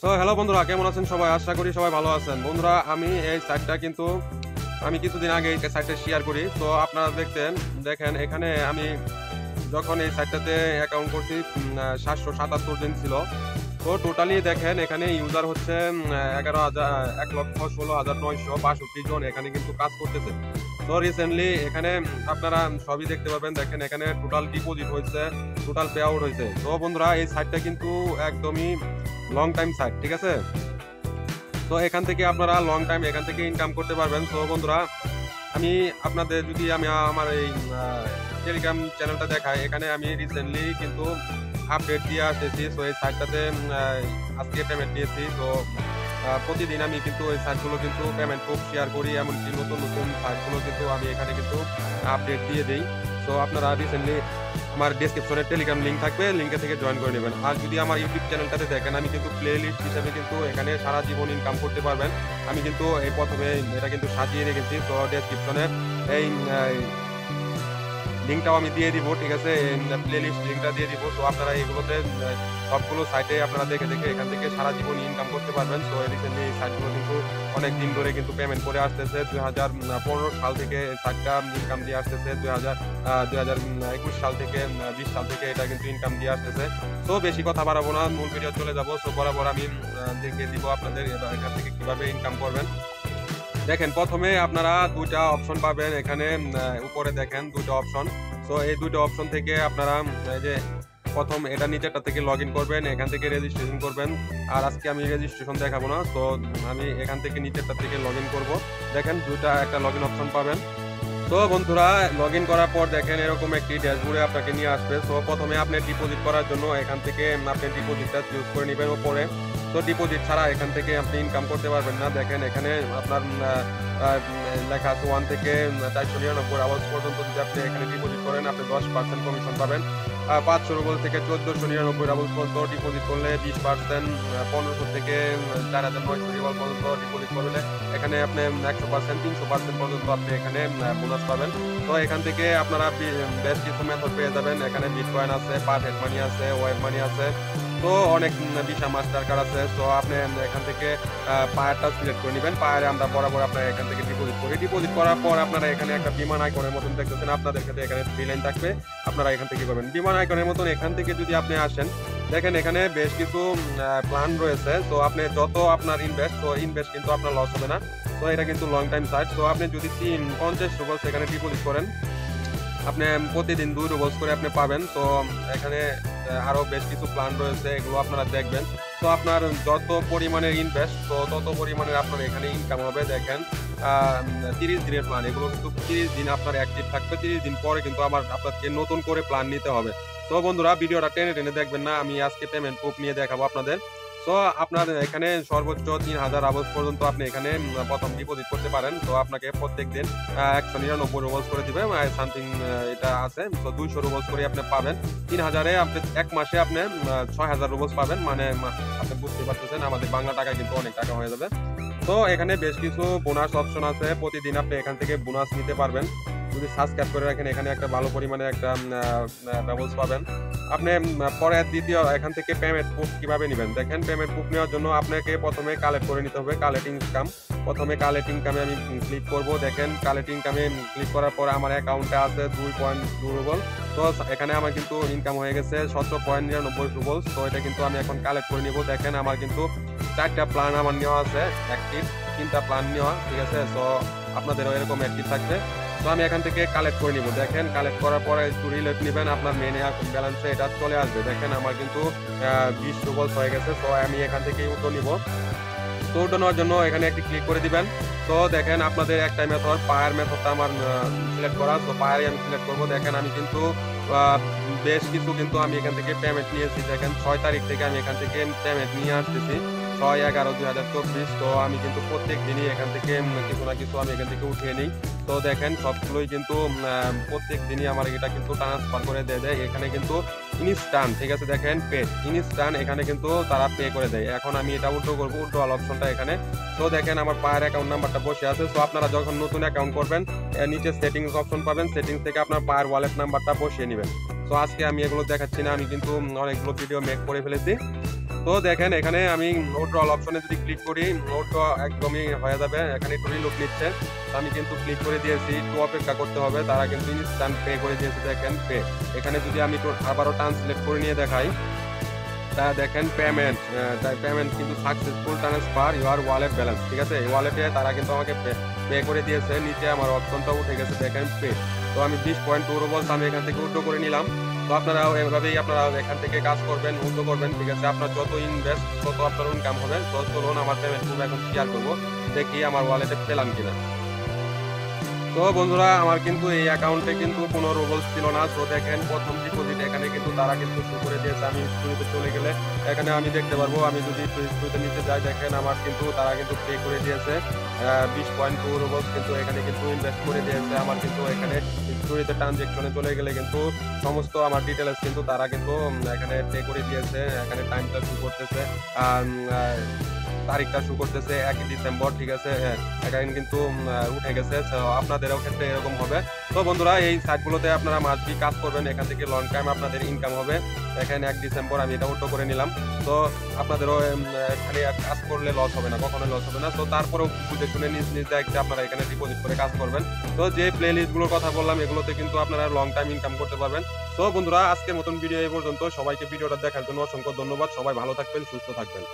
তো হ্যালো বন্ধুরা, কেমন আছেন সবাই? আশা করি সবাই ভালো আছেন। বন্ধুরা, আমি এই সাইটটা কিন্তু আমি কিছুদিন আগে এই সাইটটা শেয়ার করি। তো আপনারা দেখেন এখানে আমি যখন এই সাইটটাতে অ্যাকাউন্ট করছি 777 দিন ছিল। তো টোটালি দেখেন এখানে ইউজার হচ্ছে 1,16,962 জন এখানে কিন্তু কাজ করতেছে। তো রিসেন্টলি এখানে আপনারা সবই দেখতে পাবেন। দেখেন এখানে টোটাল ডিপোজিট হয়েছে, টোটাল পে আউট হয়েছে। তো বন্ধুরা, এই সাইটটা কিন্তু একদমই লং টাইম সাইট, ঠিক আছে? তো এখান থেকে আপনারা লং টাইম এখান থেকে ইনকাম করতে পারবেন। তো বন্ধুরা, আমি আপনাদের যদি আমি আমার এই টেলিগ্রাম চ্যানেলটা দেখাই, এখানে আমি রিসেন্টলি কিন্তু আপডেট দিয়ে আসতেছি। তো এই সাইটটাতে আজকে পেমেন্ট দিয়েছি। তো প্রতিদিন আমি কিন্তু এই সাইটগুলো কিন্তু পেমেন্ট প্রুফ শেয়ার করি, এমনকি নতুন নতুন সাইটগুলো কিন্তু আমি এখানে কিন্তু আপডেট দিয়ে দিই। তো আপনারা রিসেন্টলি আমার ডেসক্রিপশনে টেলিগ্রাম লিঙ্ক থাকবে, লিঙ্কে থেকে জয়েন করে নেবেন। আর যদি আমার ইউটিউব চ্যানেলটাতে দেখেন, আমি কিন্তু প্লে লিস্ট হিসেবে কিন্তু এখানে সারা জীবন ইনকাম করতে পারবেন। আমি কিন্তু এই প্রথমে এটা কিন্তু সাজিয়ে রেখেছি। তো ডেসক্রিপশনে এই লিঙ্কটাও আমি দিয়ে দিব, ঠিক আছে? প্লে লিস্ট লিঙ্কটা দিয়ে দিব। তো আপনারা এগুলোতে সবগুলো সাইটে আপনারা দেখে দেখে এখান থেকে সারা জীবন ইনকাম করতে পারবেন। তো রিসেন্টলি এই সাইটগুলো কিন্তু অনেক দিন ধরে কিন্তু পেমেন্ট করে আসতেছে। 2015 সাল থেকে সাইটটা ইনকাম দিয়ে আসতেছে। 2021 সাল থেকে 20 সাল থেকে এটা কিন্তু ইনকাম দিয়ে আসতেছে। তো বেশি কথা বাড়াবো না, মূল ভিডিও চলে যাবো। তো বরাবর আমি দেখিয়ে দিব আপনাদের এখান থেকে কিভাবে ইনকাম করবেন। দেখেন, প্রথমে আপনারা দুইটা অপশন পাবেন এখানে। উপরে দেখেন দুইটা অপশন। তো এই দুইটা অপশন থেকে আপনারা এই যে প্রথম এটা নিচেরটা থেকে লগ ইন করবেন, এখান থেকে রেজিস্ট্রেশন করবেন। আর আজকে আমি রেজিস্ট্রেশন দেখাবো না, তো আমি এখান থেকে নিচেরটা থেকে লগ ইন করবো। দেখেন দুইটা একটা লগ ইন অপশন পাবেন। তো বন্ধুরা, লগ ইন করার পর দেখেন এরকম একটি ড্যাশবোর্ডে আপনাকে নিয়ে আসবে। তো প্রথমে আপনি ডিপোজিট করার জন্য এখান থেকে আপনি ডিপোজিটটা চুজ করে নেবেন উপরে। তো ডিপোজিট ছাড়া এখান থেকে আপনি ইনকাম করতে পারবেন না। দেখেন এখানে আপনার লেখা আছে 1 থেকে 499 আওয়াজ পর্যন্ত যদি আপনি এখানে ডিপোজিট করেন, আপনি 10% কমিশন পাবেন। 500 রুবল থেকে 1499 আওয়াজ পর্যন্ত ডিপোজিট করলে 20%, 1500 থেকে 4900 রিওয়াল পর্যন্ত ডিপোজিট করলে এখানে আপনি 100%, 300% পর্যন্ত আপনি এখানে বোনাস পাবেন। তো এখান থেকে আপনারা বেশ কিছু মেথড পেয়ে যাবেন। এখানে বিটকয়েন আছে, পারহেড মানি আছে, ওয়েব মানি আছে, তো অনেক ভিসা মাস্টার কার্ড আছে। তো আপনি এখান থেকে পায়ারটা সিলেক্ট করে নেবেন। পায়ারে আমরা বরাবর আপনার এখান থেকে ডিপোজিট করি। ডিপোজিট করার পর আপনারা এখানে একটা বিমান আইকনের মতন দেখতেছেন, আপনাদের ক্ষেত্রে এখানে 3 লাইন থাকবে। আপনারা এখান থেকে করবেন বিমান আইকনের মতন। এখান থেকে যদি আপনি আসেন, দেখেন এখানে বেশ কিছু প্ল্যান রয়েছে। তো আপনি যত আপনার ইনভেস্ট কিন্তু আপনার লস হবে না। তো এটা কিন্তু লং টাইম সাইট। তো আপনি যদি 50 রুবল এখানে ডিপোজিট করেন, আপনি প্রতিদিন 2 রুবলস করে আপনি পাবেন। তো এখানে আরো বেশ কিছু প্ল্যান রয়েছে, এগুলো আপনারা দেখবেন। তো আপনার যত পরিমাণের ইনভেস্ট, তো তত পরিমাণের আপনার এখানে ইনকাম হবে। দেখেন 30 দিনের প্ল্যান, এগুলো কিন্তু 30 দিন আপনার অ্যাক্টিভ থাকবে। 30 দিন পরে কিন্তু আপনাকে নতুন করে প্ল্যান নিতে হবে। তো বন্ধুরা, ভিডিওটা টেনে টেনে দেখবেন না, আমি আজকে পেমেন্ট প্রুফ নিয়ে দেখাবো আপনাদের। তো আপনার এখানে সর্বোচ্চ 3000 আওয়াজ পর্যন্ত আপনি এখানে প্রথম ডিপোজিট করতে পারেন। তো আপনাকে প্রত্যেক দিন 199 রুবলস করে দিবে সামথিং এটা আছে। তো 200 রুবলস করে আপনি পাবেন। 3000-এ আপনি এক মাসে আপনি 6000 রুবলস পাবেন। মানে আপনি বুঝতে পারতেছেন আমাদের বাংলা টাকায় কিন্তু অনেক টাকা হয়ে যাবে। তো এখানে বেশ কিছু বোনাস অপশন আছে, প্রতিদিন আপনি এখান থেকে বোনাস নিতে পারবেন। যদি সাবস্ক্রাইব করে রাখেন, এখানে একটা ভালো পরিমাণে একটা ব্যবস্থা পাবেন। আপনি পরে দ্বিতীয় এখান থেকে পেমেন্ট প্রুফ কিভাবে নেবেন। দেখেন, পেমেন্ট প্রুফ নেওয়ার জন্য আপনাকে প্রথমে কালেক্ট করে নিতে হবে কালেক্ট ইনকাম। প্রথমে কালেক্ট ইনকামে আমি ক্লিক করব। দেখেন কালেক্ট ইনকামে ক্লিক করার পরে আমার অ্যাকাউন্টে আছে 2.2 রুবল। তো এখানে আমার কিন্তু ইনকাম হয়ে গেছে 17.99 রুবল। তো এটা কিন্তু আমি এখন কালেক্ট করে নিব। দেখেন আমার কিন্তু 4টা প্ল্যান আমার নেওয়া আছে অ্যাক্টিভ, 3টা প্ল্যান নেওয়া, ঠিক আছে? তো আপনাদেরও এরকম অ্যাক্টিভ থাকবে। তো আমি এখান থেকে কালেক্ট করে নিব। দেখেন কালেক্ট করার পরে একটু রিলেট নেবেন, আপনার মেন ব্যালেন্সে এটা চলে আসবে। দেখেন আমার কিন্তু 20 রুবলস হয়ে গেছে। তো আমি এখান থেকে উঠো নিব। তো উঠো নেওয়ার জন্য এখানে একটি ক্লিক করে দিবেন। তো দেখেন আপনাদের একটা মেথড, পায়ার মেথডটা আমার সিলেক্ট করা। তো পায়ারে আমি সিলেক্ট করবো। দেখেন আমি কিন্তু বেশ কিছু কিন্তু আমি এখান থেকে পেমেন্ট নিয়েছি। দেখেন 6 তারিখ থেকে আমি এখান থেকে পেমেন্ট নিয়ে আসতেছি, 6/11/2024। তো আমি কিন্তু প্রত্যেক দিনই এখান থেকে কিছু না কিছু আমি এখান থেকে উঠিয়ে নিই। তো দেখেন সবগুলোই কিন্তু প্রত্যেক দিনই আমার এটা কিন্তু ট্রান্সফার করে দেয়। এখানে কিন্তু ইনস্ট্যান্ট, ঠিক আছে? দেখেন পেড ইনস্ট্যান্ট, এখানে কিন্তু তারা পে করে দেয়। এখন আমি এটা উল্টো করবো, উল্টো অল অপশনটা এখানে। তো দেখেন আমার পায়ের অ্যাকাউন্ট নাম্বারটা বসে আছে। তো আপনারা যখন নতুন অ্যাকাউন্ট করবেন, নিচে সেটিংস অপশন পাবেন, সেটিংস থেকে আপনার পায়ের ওয়ালেট নাম্বারটা বসিয়ে নেবেন। তো আজকে আমি এগুলো দেখাচ্ছি না, আমি কিন্তু অনেকগুলো ভিডিও মেক করে ফেলেছি। তো দেখেন এখানে আমি উইথড্রল অপশনে যদি ক্লিক করি উইথড্র একদমই হয়ে যাবে। এখানে একটু রিলোড নিচ্ছে, তো আমি কিন্তু ক্লিক করে দিয়েছি, একটু অপেক্ষা করতে হবে। তারা কিন্তু ইনস্ট্যান্ট পে করে দিয়েছে, দেখেন পে। এখানে যদি আমি একটু আবারও ট্রান্সলেট করে নিয়ে দেখাই, তা দেখেন পেমেন্ট পেমেন্ট কিন্তু successful transfer your wallet balance, ঠিক আছে। এই ওয়ালেটে তারা কিন্তু আমাকে পে করে দিয়েছে। নিচে আমার অপশনটা উঠে গেছে, দেখেন পে। তো আমি 20.2 রুবলস আমি এখান থেকে উইথড্র করে নিলাম। তো আপনারাও এভাবেই আপনারা এখান থেকে কাজ করবেন, উইথড্র করবেন, ঠিক আছে। আপনার যত ইনভেস্ট তত আপনার ইনকাম হবে। তো চলুন আমার পেমেন্ট পুরো এখন শেয়ার করবো, দেখি আমার ওয়ালেটে পেলাম কিনা। তো বন্ধুরা আমার কিন্তু এই অ্যাকাউন্টে কিন্তু কোনো রুবলস ছিল না। তো দেখেন প্রথম ডিপোজিট এখানে কিন্তু তারা কিন্তু শুরু করে দিয়েছে। আমি স্টোরিতে চলে গেলে এখানে আমি দেখতে পারবো, আমি যদি স্টোরিতে নিচে যাই, দেখেন আমার কিন্তু তারা কিন্তু পে করে দিয়েছে 20.2 রুবলস কিন্তু এখানে কিন্তু ইনভেস্ট করে দিয়েছে। আমার কিন্তু এখানে স্টোরিতে ট্রানজেকশনে চলে গেলে কিন্তু সমস্ত আমার ডিটেলস কিন্তু তারা কিন্তু এখানে পে করে দিয়েছে। এখানে টাইমটা শু করতেছে, তারিখটা শু করতেছে 1 ডিসেম্বর, ঠিক আছে। এখানে কিন্তু উঠে গেছে। আপনাদেরও ক্ষেত্রে এরকম হবে। তো বন্ধুরা এই সাইটগুলোতে আপনারা মাসবি কাজ করবেন, এখান থেকে লং টাইম আপনাদের ইনকাম হবে। এখানে 1 ডিসেম্বর আমি এটা উল্টো করে নিলাম। তো আপনাদেরও এখানে কাজ করলে লস হবে না, কখনো লস হবে না। তো তারপরেও বুঝে শুনে নিজ নিজ দায়িত্বে আপনারা এখানে ডিপোজিট করে কাজ করবেন। তো যে প্লে লিস্টগুলোর কথা বললাম এগুলোতে কিন্তু আপনারা লং টাইম ইনকাম করতে পারবেন। তো বন্ধুরা আজকের মতন ভিডিও এই পর্যন্ত। সবাইকে ভিডিওটা দেখার জন্য অসংখ্য ধন্যবাদ। সবাই ভালো থাকবেন, সুস্থ থাকবেন।